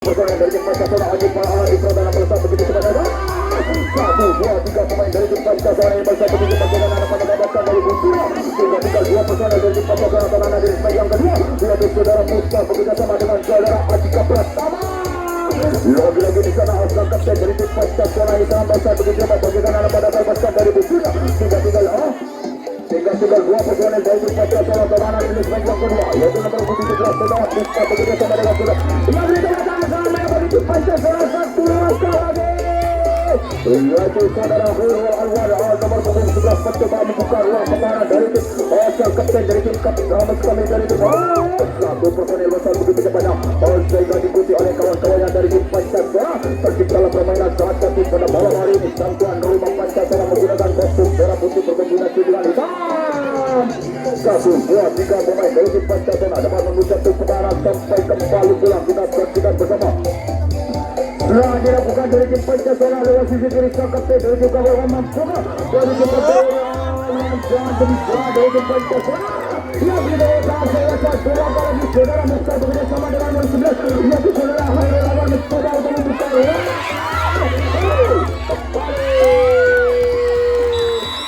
Personel dari tim Pancasila Ajib Malah Ikro dalam bersatu begitu sebenarnya 1, 2, 3 pemain dari tim Pancasila yang bersatu begitu bagaimana anak mendapatkan dari Busura sehingga tinggal 2 personel dari tim Pancasila Tanah dari segmen yang kedua yaitu saudara Musta bekerja sama dengan saudara Adika Pratama. Lagi-lagi di sana Oscar kapten dari tim Pancasila yang sama bersatu begitu bagaimana anak mendapatkan dari Busura sehingga tinggal 2 personel dari tim Pancasila Tanah dari segmen yang kedua yaitu nomor 17 saudara Musta bekerja sama dengan saudara Pancasila satu langkah lagi yaitu saudara Hurul Alwar nomor punggung 11 mencoba membuka ruang pertahanan dari tim Oscar kapten dari tim kami dari tim satu personel besar begitu kepada sehingga diikuti oleh kawan-kawannya dari tim Pancasila terciptalah permainan sangat cantik pada malam hari ini sang tuan rumah Pancasila menggunakan kostum merah putih berkombinasi dengan hitam 1, 2, 3 pemain dari tim Pancasila dapat membuka pertahanan sampai kembali pulang kita saksikan bersama. Setelah dilakukan dari tim Pancasila lewat sisi kiri sang kapten dari tim Kawalan Mampuka dari tim Pancasila dari tim Pancasila yang dibawa saya satu langkah lagi saudara Musta bekerja sama dengan nomor 11 yaitu saudara Hairul Anwar mencoba untuk membuka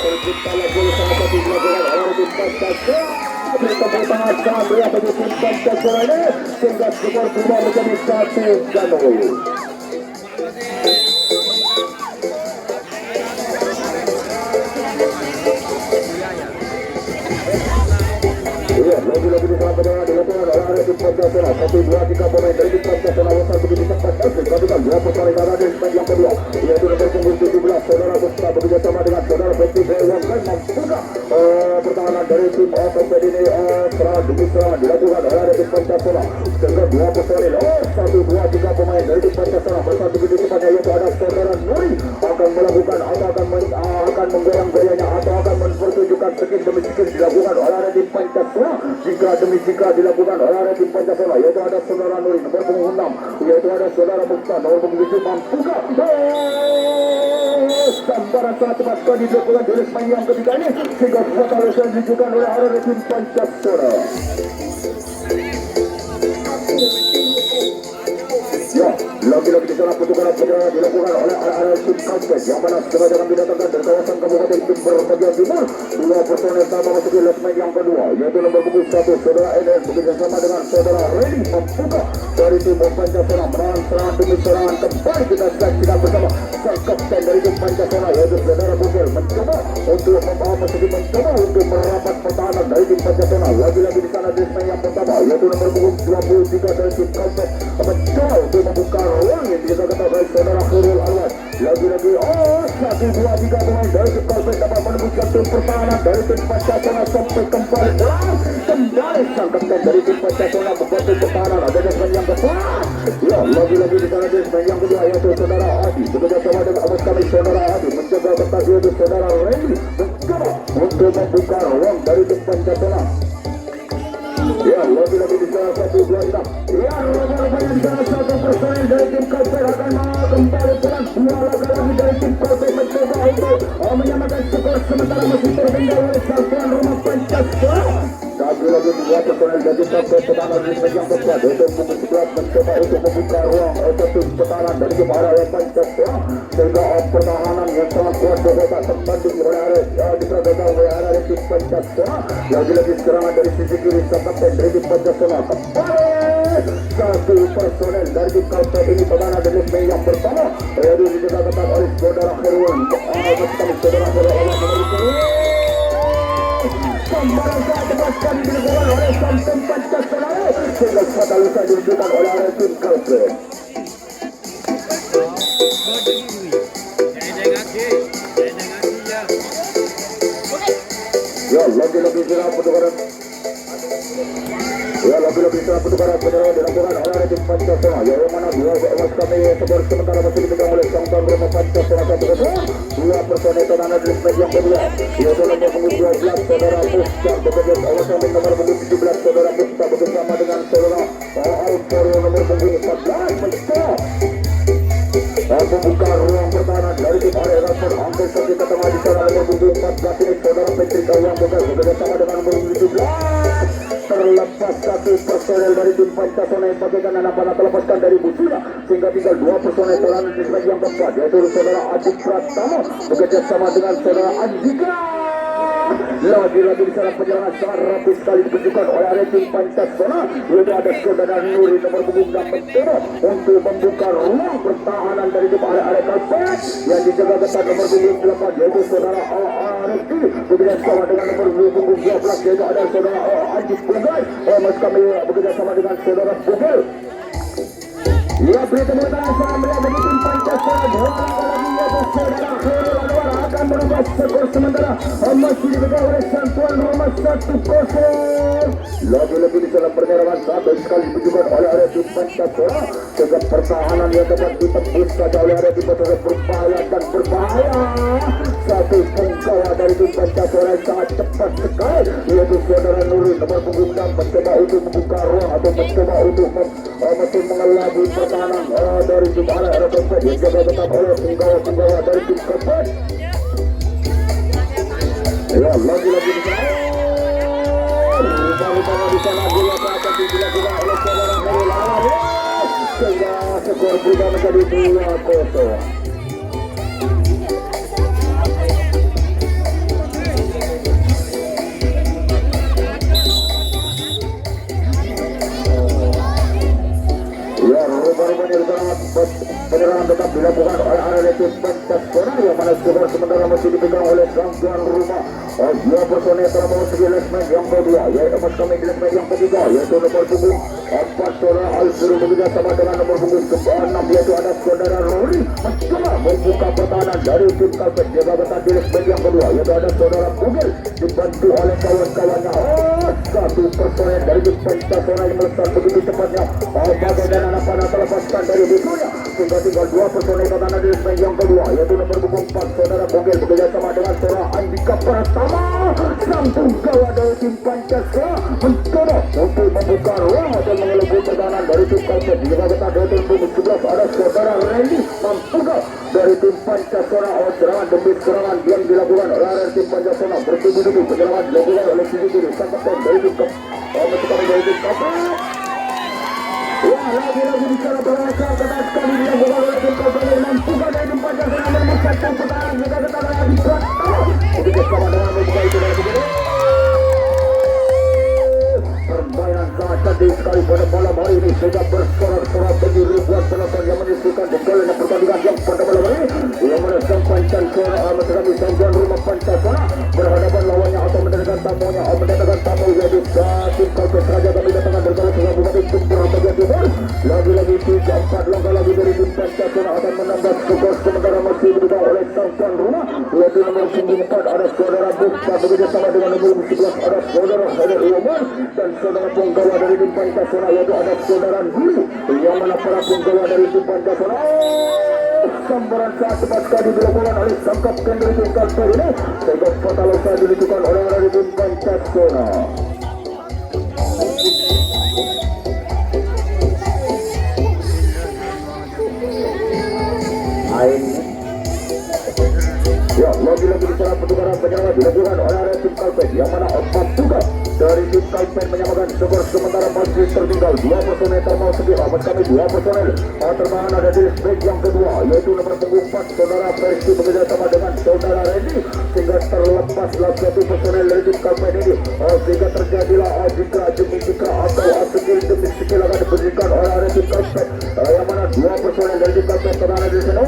terciptalah gol salah satu dilakukan oleh tim Pancasila tepuk tangan sangat meriah bagi tim Pancasila ini sehingga skor berubah menjadi 1-0. Lagi-lagi di sana pada dilakukan oleh tim Pancasila 1, 2, 3 pemain dari tim Pancasila wasal begitu cepat dengan 2 personel darah di segmen yang kedua yaitu nomor punggung 17 saudara Musta bekerja sama dengan saudara Betty Dewan dan membuka pertahanan dari tim Otoped ini serang demi serang dilakukan oleh tim Pancasila sehingga 2 personel 1, 2, 3 pemain dari tim Pancasila wasal begitu cepatnya yaitu ada saudara Nuri akan melakukan atau akan menggoyang-goyangnya atau akan mempertunjukkan skill demi skill dilakukan oleh tim Pancasila jika demi jika dilakukan oleh tim Pancasila yaitu ada saudara Nuri nomor punggung 6 yaitu ada saudara Musta nomor punggung 7 Mampuka sambaran sangat cepat sekali dilakukan di segmen yang ketiga ini sehingga fatal yang ditunjukkan oleh tim Pancasila. Ya, lagi-lagi di sana pertukaran perjalanan dilakukan oleh arah tim Kalpet yang mana sengaja didatangkan dari kawasan Kabupaten Jember bagian timur 2 personel sama masuk di segmen yang kedua yaitu nomor punggung 1 saudara NN bekerja sama dengan saudara Reni Mampuka dari tim Pancasila serangan demi serangan kembali kita saksikan bersama sang kapten dari tim Pancasila yaitu saudara Bugel mencoba untuk merapat pertahanan dari tim Pancasila lagi-lagi di sana di segmen yang pertama yaitu nomor punggung 23 dari tim Kalpet mencoba untuk membuka ruang yang dijaga oleh saudara Hurul Alwar lagi-lagi 1, 2, 3 pemain dari tim Kalpet dapat menembuskan tim pertahanan dari tim Pancasila sampai kembali sang kapten dari tim Pancasila membuat tim pertahanan ada di segmen yang kedua ya lagi-lagi di sana di segmen yang kedua yaitu saudara Adi bekerja sama dengan awas kami saudara Adi mencoba bertanya yaitu saudara Reni mencoba untuk membuka ruang dari tim Pancasila. Ya, lagi-lagi di sana 1, 2, 3. Ya, lagi-lagi di sana 1 personel dari tim Kalpet akan kembali pulang 2 lagi dari tim Kalpet mencoba untuk menyamakan skor sementara masih tertinggal oleh sang tuan rumah Pancasila. Lagi-lagi 2 personel dari Kalpet pertahanan di segmen yang kedua yaitu punggung 11 mencoba untuk membuka ruang tim pertahanan dari tim arah Pancasila sehingga pertahanan yang sangat kuat berkota terbanding oleh diperagakan oleh arah tim Pancasila. Lagi-lagi serangan dari sisi kiri sang kapten dari tim Pancasila kembali 1 personel dari tim Kalpet ini pertahanan dari segmen yang pertama yaitu dijaga oleh saudara Herwan saudara Herwan sambaran sangat cepat sekali dilakukan oleh sang tim Pancasila sehingga fatal yang ditunjukkan oleh tim Kalpet. Ya, lagi-lagi serangan pertukaran perjalanan dilakukan oleh tim Pancasila yang mana 2 emas kami skor sementara masih dipegang oleh sang tuan rumah Pancasila 2 personel pertahanan di segmen yang kedua yaitu nomor punggung 12 saudara Musta bekerja sama nomor punggung 17 saudara Musta bersama dengan saudara Alvaro nomor punggung 14 mencoba membuka ruang pertahanan dari tim area Raspor hampir saja ke tengah di sana nomor punggung 14 ini saudara Petrika yang bekerja sama dengan nomor 17 terlepas 1 personel dari tim Pancasila yang bagaikan anak panah terlepaskan dari Busura tinggal dua personel terlalu di sebelah yang keempat, yaitu saudara Adik Pratama bekerja sama dengan saudara Andika. Lagi-lagi di sana perjalanan sangat rapi sekali ditunjukkan oleh area tim Pancasila, yaitu ada saudara Nuri nomor punggung 8 untuk membuka ruang pertahanan dari tim area karpet yang dijaga ketat nomor punggung 8, yaitu saudara Arifki bekerja sama dengan nomor punggung 12, yaitu ada saudara Ajis Pugai. Mas kami bekerja sama dengan saudara Pugai. Ya, beri tepuk tangan saya melihat bagi tim Pancasila. Dua langkah lagi yaitu saudara Khairul Anwar akan merubah skor sementara masih dipegang oleh Santuan Rumah 1-0. Lagi-lagi di dalam penyerangan sampai sekali ditunjukkan oleh area tim Pancasila, sehingga pertahanan yang dapat ditembus saja oleh area tim Pancasila berbahaya dan berbahaya. Satu penggawa dari tim Pancasila yang sangat cepat sekali, yaitu saudara Nuri nomor punggung 6 mencoba untuk membuka ruang atau mencoba untuk mengelabui pertahanan dari tim area karpet yang jaga tetap oleh penggawa dari tim karpet. Ya, lagi-lagi di sana. Rupa-rupanya di sana bola akan dilakukan oleh saudara Khairul Anwar, sehingga skor berubah menjadi 2-0. Rupa-rupanya di sana penyerangan tetap dilakukan oleh area tim Pancasila, yang mana skor sementara masih dipegang oleh Santuan Rumah. Dua personel telah memasuki lesmen yang kedua, yaitu mas kami di lesmen yang ketiga, yaitu nomor punggung 4 saudara Al-Suru bekerja sama dengan nomor punggung 6, yaitu ada saudara Rory mencoba membuka pertahanan dari tim karpet jaga ketat di lesmen yang kedua, yaitu ada saudara Pugil dibantu oleh kawan-kawannya. Satu personel dari tim Pancasila yang melesat begitu cepatnya, bagai dan anak panah terlepaskan dari musuhnya, sehingga tinggal dua personel pertahanan di lesmen yang kedua, yaitu nomor punggung 4 saudara Pugil bekerja sama dengan saudara Andika Pratama. Sang penggawa dari tim Pancasila mencoba untuk membuka ruang dan mengelabui pertahanan dari tim karpet jaga ketat dari tim punggung 11, ada saudara Randy Mampuga dari tim Pancasila. Serangan demi serangan yang dilakukan oleh tim Pancasila bertubi-tubi, penyerangan dilakukan oleh sisi kiri sang kapten dari tim karpet. Wah, lagi-lagi bicara berasa ketat sekali dilakukan oleh tim karpet Mampuga dari tim Pancasila nomor 1 pertahanan jaga ketat di Pratama bekerja sama dengan membuka itu dari begini. Permainan sangat cantik sekali pada malam hari ini, sehingga bersorak-sorak bagi ribuan penonton yang menyaksikan jalannya pertandingan yang pada malam hari ini, yang mana sang Pancasila menghadapi Santuan Rumah Pancasila berhadapan lawannya atau mendatangkan tamu yaitu tim karpet Raja kami datangkan dari Kabupaten Jember bagian timur. Lagi-lagi 3-4 langkah lagi dari tim Pancasila akan menambah skor sementara masih dipegang oleh Santuan Rumah, yaitu nomor punggung 4 ada saudara Bukta bekerja sama dengan nomor 11 ada saudara Haidar Umar, dan saudara penggawa dari tim Pancasila yaitu ada saudara Nuri, yang mana para penggawa dari tim Pancasila sambaran saat cepat sekali dilakukan oleh sang kapten dari tim karpet ini, sehingga fatal saat dilakukan oleh tim Pancasila. Ya, lagi-lagi di sana pertukaran penyerangan dilakukan oleh tim karpet, yang mana Mampuga dari tim karpet menyamakan skor sementara masih tertinggal dua personel termasuki kami dua personel tertahan ada di leg yang kedua, yaitu nomor punggung 4 saudara Persi bekerja sama dengan saudara Randy, sehingga terlepaslah satu personel dari tim karpet ini, sehingga terjadilah jika atau skill demi skill akan diberikan oleh tim karpet, yang mana dua personel dari tim karpet tertahan di sana.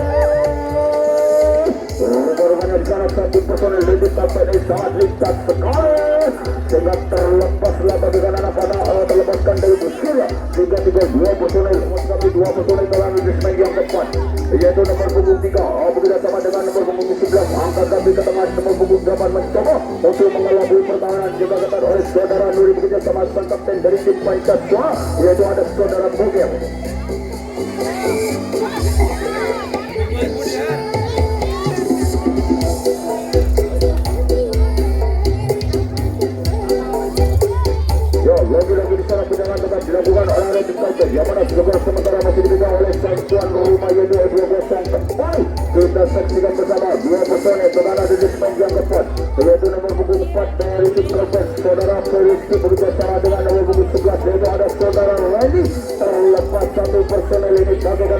Rupa-rupanya di sana satu personel dari tim karpet ini sangat lincah sekali, sehingga terlepaslah bagian anak panah terlepaskan dari musuhnya, sehingga tinggal dua personel dalam lesmen yang keempat, yaitu nomor punggung 3 bekerja sama dengan nomor punggung 11 angkat kaki ke tengah, nomor punggung 8 mencoba untuk mengelabui pertahanan jaga ketat oleh saudara Nuri bekerja sama sang kapten dari tim Pancasila yaitu ada saudara Bugil. Lagi-lagi di sana penyerangan tetap dilakukan oleh tim karpet, yang mana skor sementara masih dipegang oleh Santuan Rumah yaitu 2-0 kembali. Kita saksikan bersama dua personel tertahan di lesmen yang keempat, yaitu nomor punggung 4 dari tim karpet saudara Periski bekerja sama dengan nomor punggung 11 yaitu ada saudara Randy,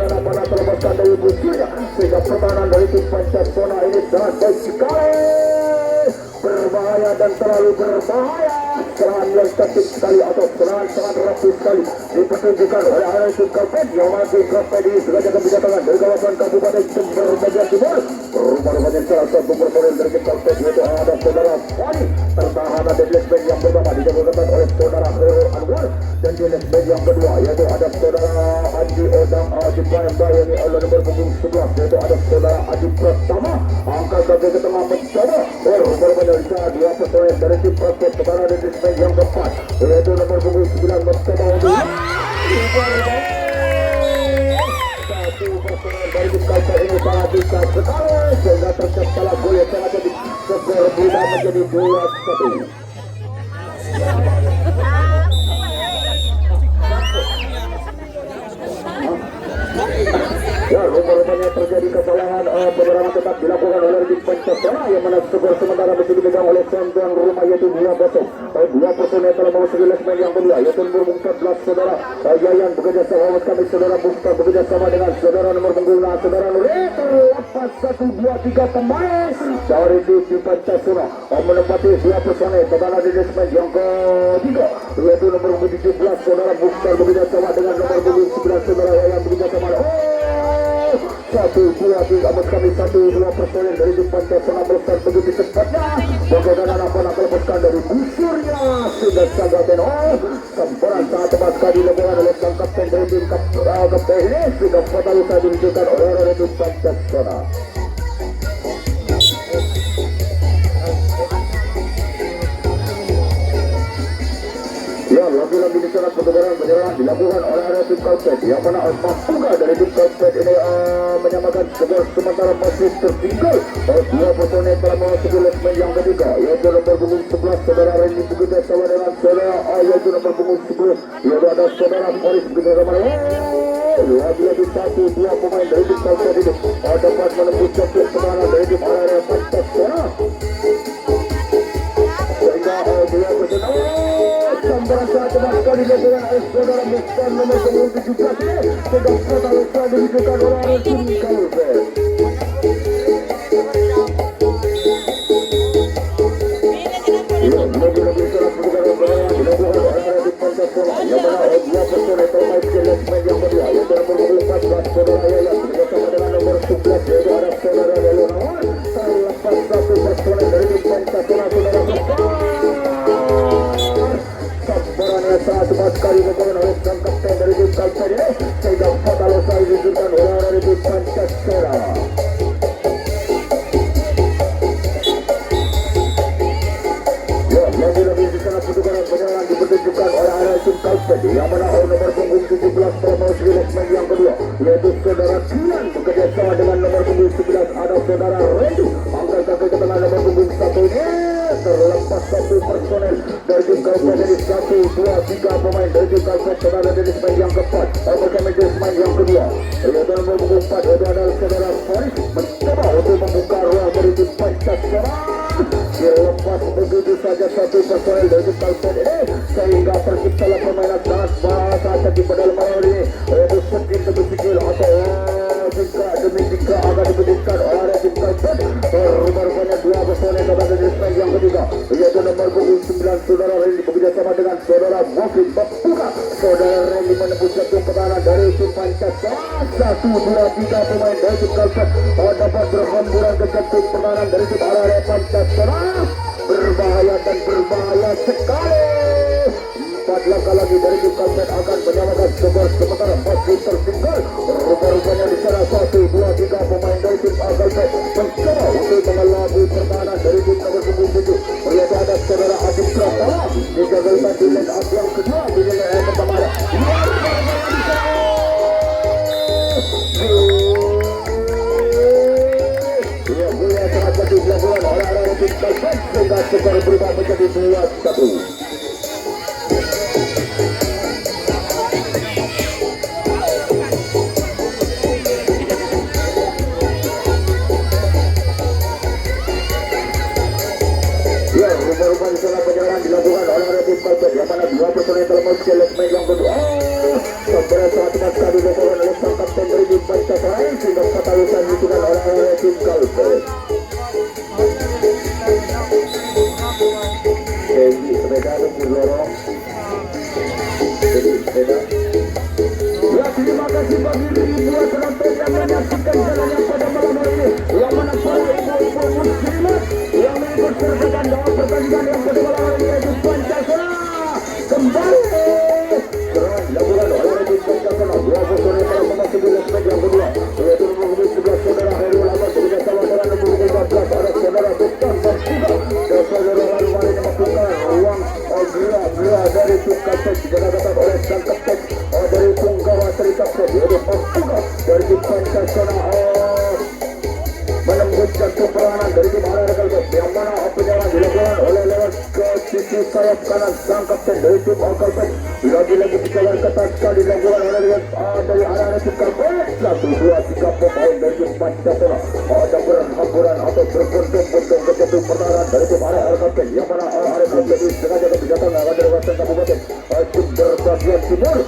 jangan apa terlepaskan dari musuhnya, sehingga pertahanan dari tim Pancasona ini sangat baik sekali, berbahaya dan terlalu berbahaya. Serangan yang cantik sekali atau serangan sangat rapi sekali dipertunjukkan oleh arah tim Karpet yang masih Karpet ini sengaja kebijakan dari kawasan Kabupaten Jember bagian timur. Rumah-rumahnya salah satu personel dari tim Karpet yaitu ada saudara Fani, pertahanan deadliftman yang pertama dijagokan oleh saudara Khairul Anwar, dan deadliftman yang kedua yaitu ada saudara Adi Odang Ajipayamba yang oleh nomor punggung 11 yaitu ada saudara Adi Pratama. Angkat kaki ke tengah mencoba rumah-rumahnya bisa dua personel dari tim Karpet pertahanan deadliftman yang keempat yaitu nomor punggung 9 mencoba untuk satu personel dari tim Karpet ini sangat bisa sekali sehingga terciptalah gol yang sangat jadi skor berubah menjadi 2-1. Ya, rumah-rumahnya terjadi kesalahan beberapa tetap dilakukan oleh tim Pancasona yang mana skor sementara masih dipegang oleh tuan rumah yaitu 2-0. Dua personel telah memasuki lesmen yang kedua yaitu nomor 14 saudara Yayan bekerja sama kami saudara Musta bekerja sama dengan saudara nomor punggung saudara Nureter. Lepas 1-2-3 pemain dari tim Pancasona menempati dua personel pertahanan di lesmen yang ketiga yaitu nomor 17 saudara Musta bekerja sama dengan nomor punggung 9 saudara Yayan bekerja sama 1-2-3 amat kami 1-2 personel dari tim Pancasona melesat begitu cepatnya bagaimana apa-apa lepaskan dari busurnya sudah sangat semparan sangat tepat sekali dilakukan oleh sang kapten dari tim kapten ini sudah fatal usai ditunjukkan oleh tim Pancasona. Ya, lagi-lagi di sana penyerahan dilakukan oleh area tim Karpet yang mana Mapunga dari tim Karpet ini menyamakan skor sementara masih tertinggal. Dua personel telah memasuki lesmen yang ketiga yaitu nomor punggung 11 saudara Randy bekerja sama dengan saudara yaitu nomor punggung 10 yaitu ada saudara Faris bekerja sama lagi-lagi 1-2 pemain dari tim Karpet ini dapat menembus capit pertahanan dari tim area Pancasona sehingga dua personel sambaran saat teman sekali dilakukan oleh saudara Mukhtar nomor punggung 17 sedang fatal usai ditunjukkan oleh tim Karpet. Lagi-lagi salah pertukaran bola dilakukan oleh tim Pancasona yang mana dua personel terbaik di lesmen yang kedua yaitu nomor 14 saudara Yayan bersama dengan nomor 11 yaitu ada saudara Lelunawan. Terlepas satu personel dari tim Pancasona saudara Sambarannya sangat cepat sekali dilakukan oleh sang kapten dari tim Karpet ini sehingga fatal usai ditunjukkan oleh tim Pancasona. Lagi-lagi di sana pertukaran penyerang dipertunjukkan oleh area tim Karpet yang mana nomor punggung 17 telah memasuki lesmen yang kedua yaitu saudara Kian bekerja sama dengan nomor punggung 11 ada saudara Randy. Angkat kaki ke tengah nomor punggung 1 ini terlepas satu personel dari tim Karpet dari 1-2-3 pemain dari tim Karpet saudara dari lesmen yang keempat bersama lesmen yang kedua yaitu nomor punggung 4 yaitu adalah saudara Faris mencoba untuk membuka ruang dari tim Pancasona. Dilepas begitu saja satu personel dari tim Karpet ini sehingga terciptalah permainan sangat bahasa di pada malam ini yaitu skill demi skill atau jika demi jika akan diberikan oleh tim Karpet. Rumah-rumahnya dua personel kepada lesmen yang ketiga yaitu nomor punggung 9 saudara Randy bekerja sama dengan saudara Mufid membuka saudara Randy menembus satu pertahanan dari tim Pancasona. 1-2-3 pemain dari tim Karpet dapat berhamburan ke jantung pertahanan dari tim area Pancasona. Berbahaya dan berbahaya sekali. 4 langkah lagi dari tim Karpet akan menyamakan skor sementara masih tertinggal. Rupa-rupanya di sana 1-2-3 pemain dari tim Karpet mencoba untuk mengelabui pertahanan dari tim nomor punggung 7 yaitu ada saudara Adib Pratama dijagalkan di line up yang kedua di line up pertama ada dilakukan oleh area tim Karpet sehingga skor berubah menjadi 2-1. Rumah-rumah di sana penyerangan dilakukan oleh area tim Karpet yang mana dua personel telah memasuki lesmen yang kedua. Sampai saat ini sekali dilakukan oleh sang kapten dari tim tim Kalpet. Kendi sepeda untuk lorong. Kendi sepeda. Ya, terima kasih bagi ribuan penonton yang menyaksikan jalannya pada malam hari ini. Yang mana para ibu-ibu muslimat yang mengikut sertakan dalam pertandingan yang pada malam hari ini yaitu Pancasila kembali. Serang dilakukan oleh tim Pancasila. Dua personel para pemain di leg yang kedua yaitu nomor 11 saudara Hairul Ahmad bekerjasama dengan nomor 14 ada saudara Sultan Berkuda dan saudara Harumari yang membuka ruang gerak dari tim Kalpet dijalankan oleh sang kapten dari Punggawa Serikat yaitu Berkuda dari tim Pancasila menembus jantung perlawanan dari tim Arah Kalpet yang mana penyerangan dilakukan oleh lewat ke sisi sayap kanan sang kapten dari tim Kalpet lagi-lagi penyerangan ketat sekali dilakukan oleh dari arah tim Kalpet 1-2-3 pemain dari tim Pancasila ada berhamburan atau berbentuk-bentuk ke jantung perlawanan dari tim Arah Kalpet yang mana Arah Kalpet ini sengaja kebijakan dari kawasan kabupaten tim berbagian timur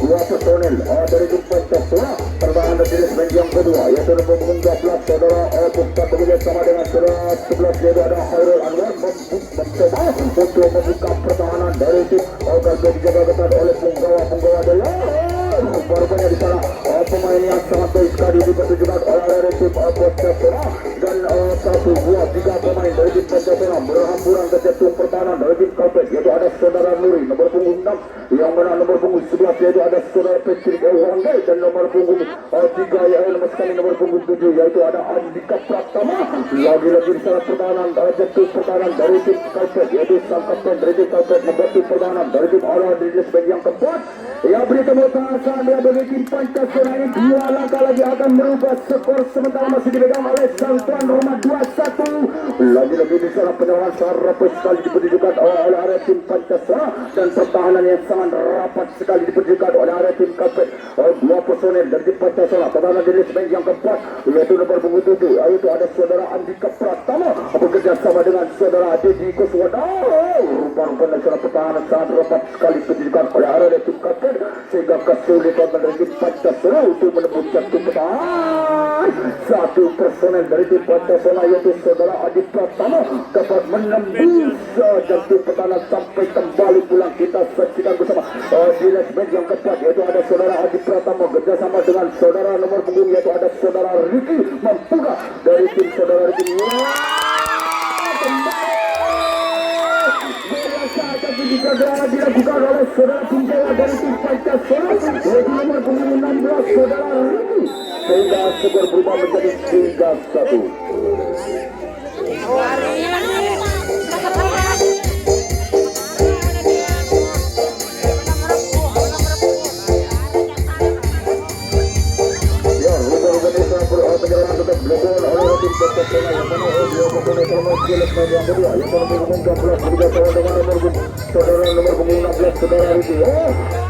dua personel dari tim Pancasila pertahanan dari segmen yang kedua yaitu nomor 13 saudara Bukta bekerja sama dengan saudara 11 yaitu ada Hairul Anwar mencoba untuk membuka pertahanan dari tim Kalpet dijaga ketat oleh punggawa dari rupanya di sana pemain yang sangat baik sekali dipertunjukkan oleh tim Pancasila dan 1-2-3 pemain dari tim Pancasila berhamburan ke jantung pertahanan dari tim Kalpet yaitu ada saudara Nuri nomor punggung 6 yang mana nomor punggung 11 yaitu ada saudara Patrick Ewangge dan nomor punggung 3 yaitu nomor punggung 7 yaitu ada Andika Pratama lagi-lagi di sana pertahanan jantung pertahanan dari tim Kalpet yaitu sang kapten dari tim Kalpet membantu pertahanan dari tim Arah di segmen yang keempat ya beri tepuk tangan sambil bagi tim Pancasila ini dua langkah lagi akan merubah skor sementara masih dipegang oleh sang tuan rumah 2-1 lagi-lagi di sana penyerangan sangat rapat sekali dipertunjukkan oleh area tim Pancasila dan pertahanan yang sangat rapat sekali dipertunjukkan oleh area tim Kalpet dua personel dari tim Pancasila pertahanan di segmen yang keempat yaitu nomor punggung 7 yaitu ada saudara Andika Pratama bekerja sama dengan saudara Dedi Kuswada rupa-rupa nasional pertahanan sangat rapat sekali dipertunjukkan oleh area tim Kalpet sehingga kesulitan dari tim Pancasila untuk menembus jantung pertahanan satu personel dari tim Pancasila yaitu saudara Adi Pratama dapat menembus jantung pertahanan sampai kembali pulang kita saksikan bersama di segmen yang keempat yaitu ada saudara Adi Pratama bekerjasama dengan saudara nomor punggung yaitu ada saudara Riki membuka dari tim saudara Riki jika dilakukan oleh saudara punggawa dari tim Pancasila yaitu nomor punggung 16 saudara Riki sehingga skor berubah menjadi 3-1. Penyerangan tetap dilakukan oleh tim Pancasila yang mana dia mempunyai termasuk yang kedua yang nomor 13 bekerjasama dengan saudara nomor 16 saudara Riki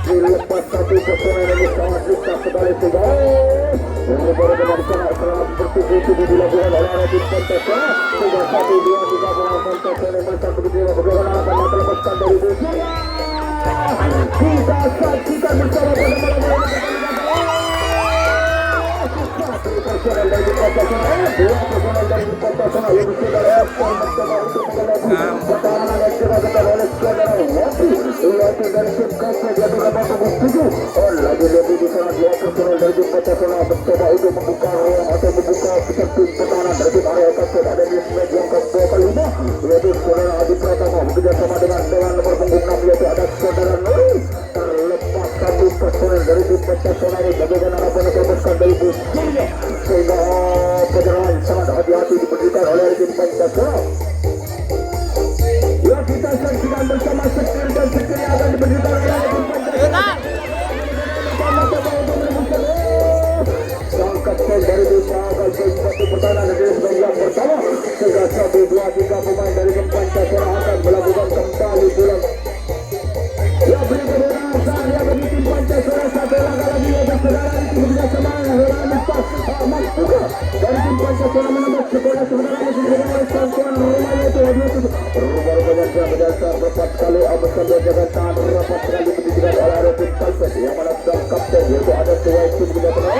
dilepas satu personel ini sangat susah sekali sehingga baru di sana sangat bertubi-tubi dilakukan oleh tim Pancasila sehingga 1-2-3 pemain Pancasila yang mereka begitu bagaimana akan terlepaskan dari dunia kita saksikan bersama pada malam ini personel dari Pancasila dua personel dari Pancasila yang saudara mencoba untuk mengelabui pertahanan yang dilakukan oleh saudara Wati dari tim Kalpet yaitu nomor punggung 7 lagi-lagi di sana dua personel dari tim Pancasila mencoba untuk membuka ruang atau membuka jantung pertahanan dari tim area Kalpet ada di segmen yang ke-5 yaitu saudara Adi Pratama bekerjasama dengan nomor punggung 6 yaitu ada saudara Nuri terlepas satu personel dari tim Pancasila ini bagaimana apa yang dilepaskan dari busnya sehingga penyerangan sangat hati-hati diberikan oleh tim Pancasila ya kita saksikan bersama setir dan setir yang akan diberikan oleh tim Pancasila sang kapten dari tim Kalpet satu pertahanan dari segmen yang pertama sehingga 1-2-3 pemain dari tim Pancasila akan melakukan kembali pulang ya beri kebenaran ya bagi tim Pancasila satu langkah lagi ya saudara itu bekerjasama membuka dari tim Pancasila menembus sekolah sebenarnya masih diberikan oleh sang tuan rumah yaitu rupanya berdasar rapat sekali bersama jaga tangan rapat sekali pendidikan oleh tim Kalpet yang mana sang kapten yaitu ada sesuai tim bekerjasama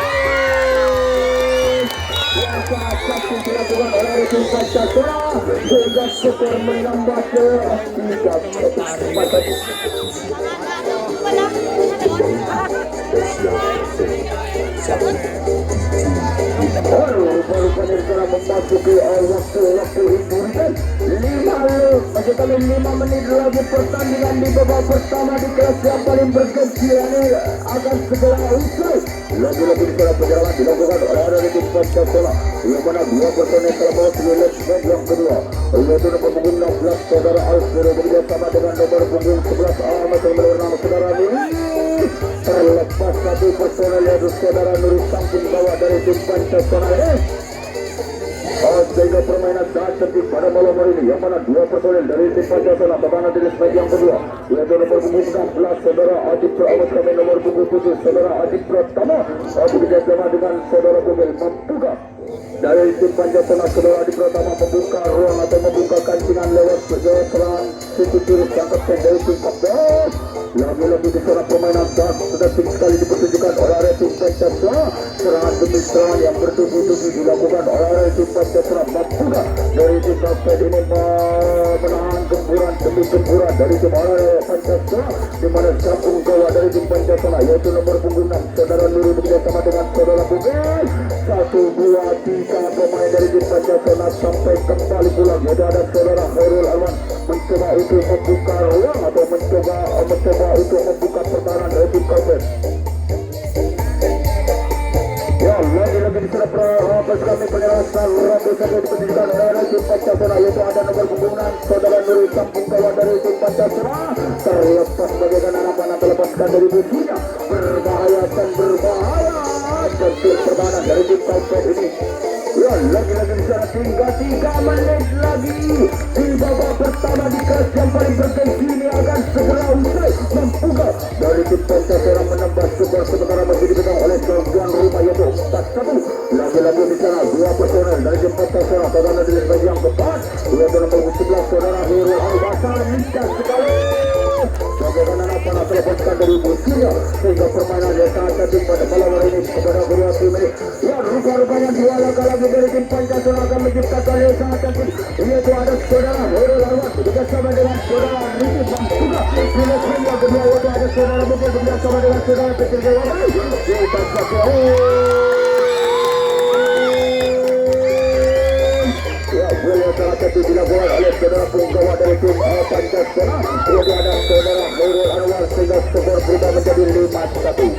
sehingga skor menambah ke 3-1. Baru pemirsa memasuki waktu hiburan 5 menit lagi pertandingan di babak pertama di kelas yang paling bergengsi ini akan segera usai. Lagi-lagi di sana penyerangan dilakukan oleh dari tim Pancasila yang mana 2 personel telah bawa leg yang kedua, yaitu nomor punggung 16 saudara Alvaro bekerjasama dengan nomor punggung 11 Ahmad yang berwarna saudara Nuri. Terlepas 1 personel yaitu saudara Nuri samping bawah dari tim Pancasila ini. Sehingga permainan sangat tertib pada malam hari ini yang mana 2 personel dari tim Pancasila bertahan di leg yang kedua, yaitu nomor punggung 16 saudara Adip Pratama kami nomor punggung 7 saudara Adip Pratama bekerjasama dengan saudara Bumel Mampuga. Dari tim Pancasila saudara Adip Pratama membuka ruang atau membuka kancingan lewat serangan sisi kiri sang kapten dari tim Kapten. Lagi-lagi di sana permainan sudah tinggi sekali dipertunjukkan oleh tim Pancasila. Serangan demi serangan yang bertubi-tubi dilakukan oleh tim Pancasila. Mampuga dari tim Kapten ini menahan gempuran demi gempuran dari tim Pancasila, di mana sambung gawat dari tim Pancasila yaitu nomor punggung 6 saudara Nuri bekerjasama dengan saudara Bugel. 1, 2, 3 pemain dari tim Pancasila sampai kembali pulang, yaitu ada saudara Khairul Alwan mencoba untuk membuka ruang atau mencoba untuk membuka pertahanan dari tim Kapten. Ya, lagi-lagi di sana kami penyelesaian Rabu sampai dipendidikan oleh tim Pancasila, yaitu ada nomor punggung 6 saudara Nuri sambung gawat dari tim Pancasila. Terlepas bagaimana anak-anak melepaskan dari musuhnya, berbahaya dan berbahaya tentu pertahanan dari tim Kapten ini. Ya, lagi-lagi di sana tinggal 3 menit lagi di babak pertama di kelas yang paling bergengsi ini akan segera usai. Mampuga dari tim Pancasila menambah skor sementara masih dipegang oleh tuan rumah yaitu 4-1. Lagi-lagi di sana 2 personel dari tim Pancasila terkena di leg yang keempat, yaitu nomor 11 saudara Hero Al-Basar lincah sekali. Bagaimana anak-anak terlepaskan dari musuhnya sehingga permainan yang sangat cantik pada malam hari ini kepada kedua tim ini. Ya, rupa-rupanya 2 langkah lagi dari tim Pancasila akan menciptakan yang sangat cantik, yaitu ada saudara Hero Al-Basar bekerjasama dengan saudara Riki Mampuga. Di leg yang kedua yaitu ada saudara Bukit bekerjasama dengan saudara Petir Jawa. Kita saksikan. Boleh sangat dilakukan oleh saudara penggawa dari tim Pancasila. Kemudian ada saudara Khairul Anwar sehingga skor berubah menjadi 5-1.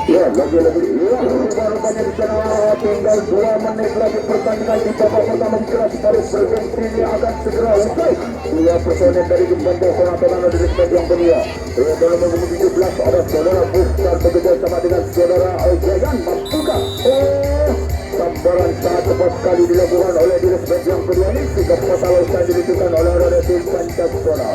Ya, lagi-lagi rupanya di sana tinggal 2 menit lagi pertandingan di babak pertama di kelas paling bergengsi ini akan segera usai. 2 personel dari tim Pancasila terkena di leg yang kedua, yaitu nomor 17 ada saudara Bukhtar bekerjasama dengan saudara Al-Jayan Mampuga. Sambaran sangat tepat sekali dilakukan oleh di leg yang kedua ini sehingga total usai ditentukan oleh tim Pancasila.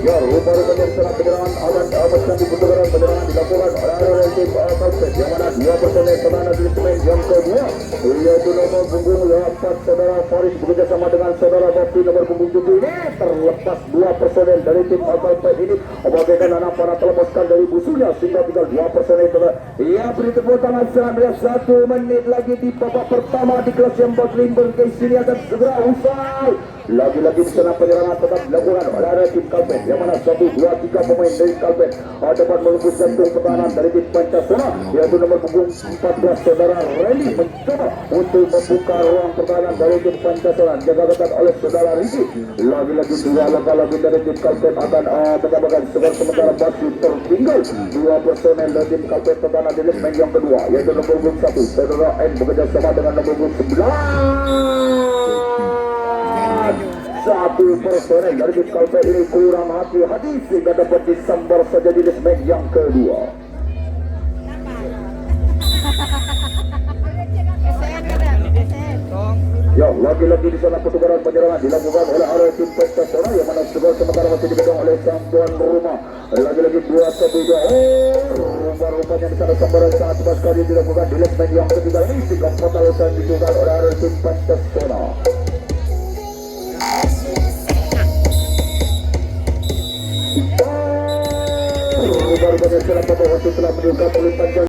Ya, rupa-rupanya di sana penyerangan akan dibutuhkan penyerangan dilakukan oleh tim Kapten yang mana 2 personel pertahanan di leg yang kedua, yaitu nomor punggung 4 saudara Faris bekerjasama dengan saudara Bakti nomor punggung 7 ini. Terlepas 2 personel dari tim Kapten ini bagaimana anak-anak terlepaskan dari musuhnya sehingga tinggal 2 personel. Ya, beri tepuk tangan selama 1 menit lagi di babak pertama di kelas yang paling bergengsi ini akan segera usai. Lagi-lagi di sana penyerangan tetap dilakukan oleh tim Kapten yang mana 1, 2, 3 pemain dari Kapten dapat melembus jantung pertahanan dari tim Pancasila, yaitu nomor punggung 14 saudara Reni mencoba untuk membuka ruang pertahanan dari tim Pancasila jaga ketat oleh saudara Riki. Lagi-lagi 2 langkah lagi dari tim Kapten akan menambahkan skor sementara masih tertinggal 2 personel dari tim Kapten pertahanan di leg yang kedua, yaitu nomor punggung 1 saudara N bekerjasama dengan nomor punggung 11. 1 personel dari tim Kapten ini kurang hati-hati sehingga dapat disambar saja di leg yang kedua. Ya, lagi-lagi di sana pertukaran penyerangan dilakukan oleh tim Pancasila yang mana skor sementara masih dipegang oleh sang tuan rumah. Lagi-lagi 2-1. Rupa-rupanya di sana sambaran sangat tepat sekali dilakukan di leg yang ketiga ini sehingga total usai ditutup oleh tim Pancasila. baru banyak setelah membawa setelah menunjukkan oleh panjang